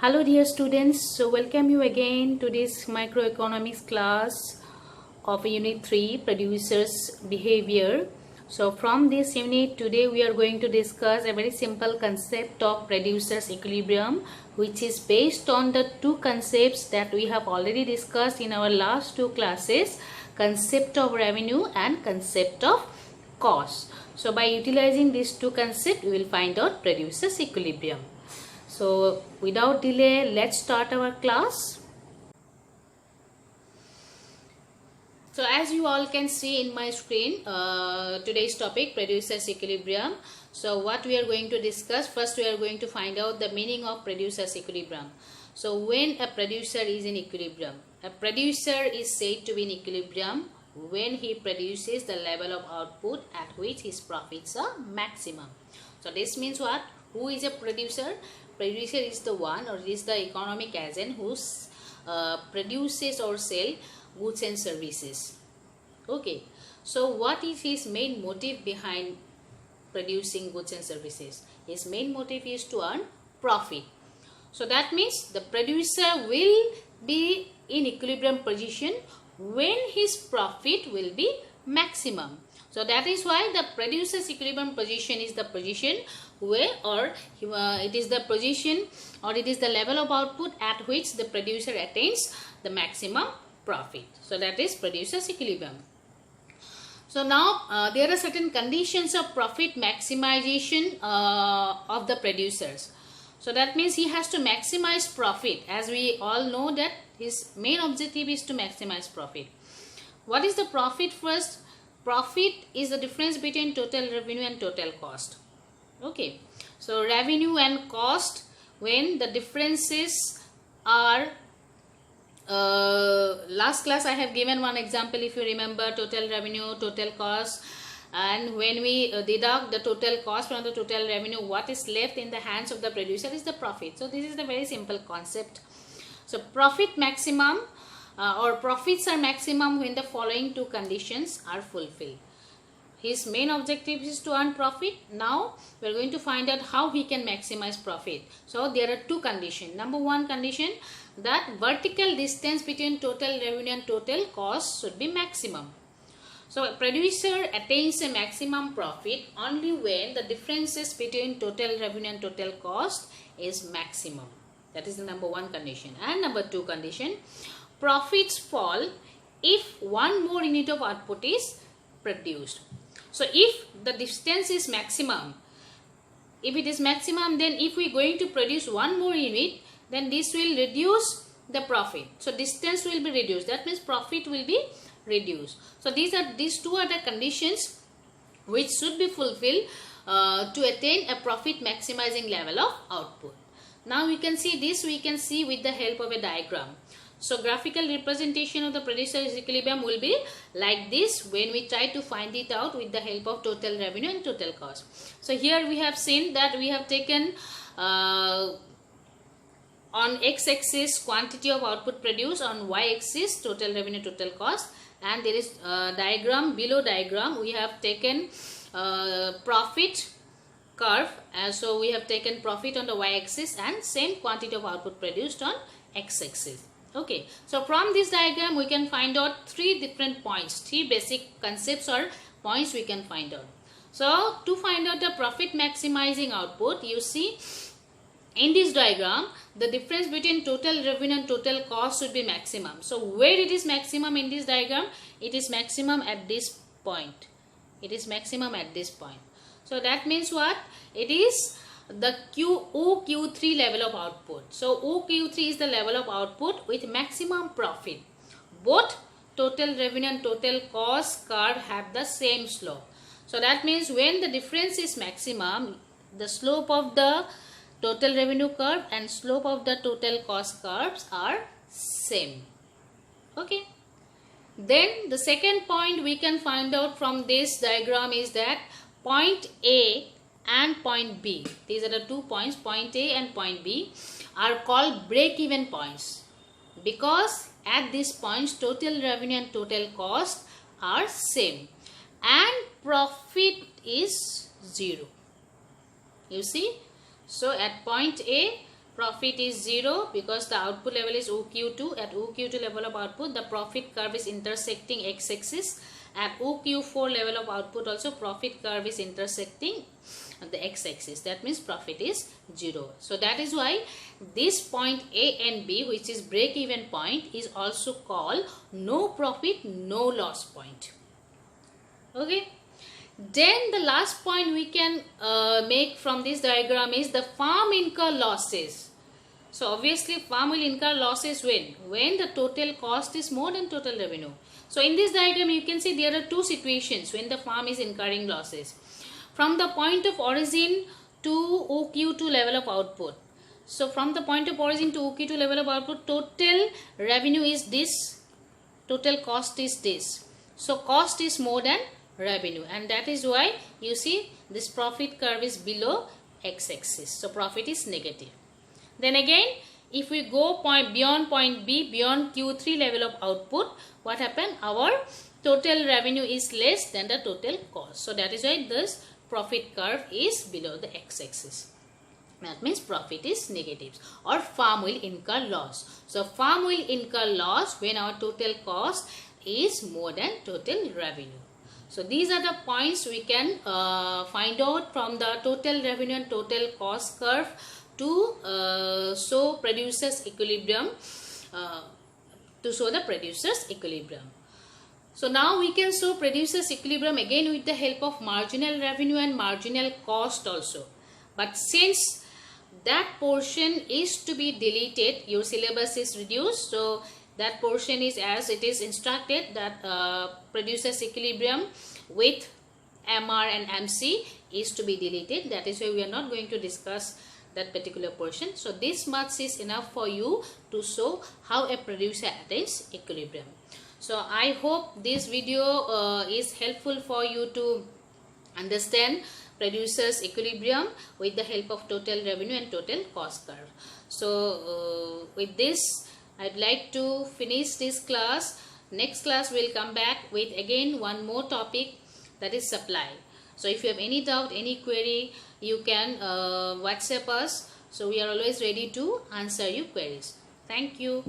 Hello dear students, so welcome you again to this microeconomics class of unit 3 producers behavior. So from this unit today we are going to discuss a very simple concept of producers equilibrium, which is based on the two concepts that we have already discussed in our last two classes, concept of revenue and concept of cost. So by utilizing these two concepts we will find out producers equilibrium. So without delay, let's start our class. So as you all can see in my screen, today's topic, producers equilibrium. So what we are going to discuss, first we are going to find out the meaning of producers equilibrium. So when a producer is in equilibrium, a producer is said to be in equilibrium when he produces the level of output at which his profits are maximum. So this means what? Who is a producer? Producer is the one, or is the economic agent who produces or sell goods and services. Okay, so what is his main motive behind producing goods and services? His main motive is to earn profit. So that means the producer will be in equilibrium position when his profit will be maximum. So that is why the producer's equilibrium position is the position where, it is the position, or it is the level of output at which the producer attains the maximum profit. So that is producer's equilibrium. So now there are certain conditions of profit maximization of the producers. So that means he has to maximize profit. As we all know that his main objective is to maximize profit. What is the profit first? Profit is the difference between total revenue and total cost. Okay, so revenue and cost, when the differences are, last class I have given one example, if you remember, total revenue, total cost, and when we deduct the total cost from the total revenue, what is left in the hands of the producer is the profit. So this is the very simple concept. So profit maximum or profits are maximum when the following two conditions are fulfilled. His main objective is to earn profit. Now we are going to find out how he can maximize profit. So there are two conditions. Number one condition, that vertical distance between total revenue and total cost should be maximum. So a producer attains a maximum profit only when the differences between total revenue and total cost is maximum. That is the number one condition. And number two condition, profits fall if one more unit of output is produced. So if the distance is maximum, if it is maximum, then if we are going to produce one more unit, then this will reduce the profit. So distance will be reduced. That means profit will be reduced. So these two are the conditions which should be fulfilled to attain a profit maximizing level of output. Now we can see this, we can see with the help of a diagram. So graphical representation of the producer's equilibrium will be like this when we try to find it out with the help of total revenue and total cost. So here we have seen that we have taken on x-axis quantity of output produced, on y-axis total revenue, total cost, and there is diagram, below diagram we have taken profit curve. So we have taken profit on the y-axis and same quantity of output produced on x-axis. Okay, so from this diagram we can find out three different points, three basic concepts or points we can find out. So to find out the profit maximizing output, you see in this diagram the difference between total revenue and total cost should be maximum. So where it is maximum in this diagram? It is maximum at this point. It is maximum at this point. So that means what? It is the OQ3 level of output. So OQ3 is the level of output with maximum profit. Both total revenue and total cost curve have the same slope. So that means when the difference is maximum, the slope of the total revenue curve and slope of the total cost curves are same. Okay. Then the second point we can find out from this diagram is that point A and point B, these are the 2 points, point A and point B, are called break-even points because at these points total revenue and total cost are same and profit is 0. You see, so at point A profit is 0 because the output level is OQ2. At OQ2 level of output, the profit curve is intersecting x-axis. At OQ4 level of output also, profit curve is intersecting the x-axis. That means profit is 0. So that is why this point A and B, which is break-even point, is also called no profit, no loss point. Okay. Then the last point we can make from this diagram is the farm incur losses. So obviously farm will incur losses when the total cost is more than total revenue. So in this diagram you can see there are two situations when the farm is incurring losses. From the point of origin to OQ2 level of output. So from the point of origin to OQ2 level of output, total revenue is this, total cost is this. So cost is more than revenue, and that is why you see this profit curve is below x-axis. So profit is negative. Then again, if we go beyond point B, beyond Q3 level of output, what happened? Our total revenue is less than the total cost. So that is why this profit curve is below the x-axis. That means profit is negative, or farm will incur loss. So farm will incur loss when our total cost is more than total revenue. So these are the points we can find out from the total revenue and total cost curve to show producer's equilibrium, to show the producer's equilibrium. So now we can show producer's equilibrium again with the help of marginal revenue and marginal cost also. But since that portion is to be deleted, your syllabus is reduced, so that portion is as it is instructed, that producer's equilibrium with MR and MC is to be deleted. That is why we are not going to discuss that particular portion. So this much is enough for you to show how a producer attains equilibrium. So I hope this video is helpful for you to understand producer's equilibrium with the help of total revenue and total cost curve. So with this, I'd like to finish this class. Next class we'll come back with again one more topic, that is supply. So if you have any doubt, any query, you can WhatsApp us. So we are always ready to answer your queries. Thank you.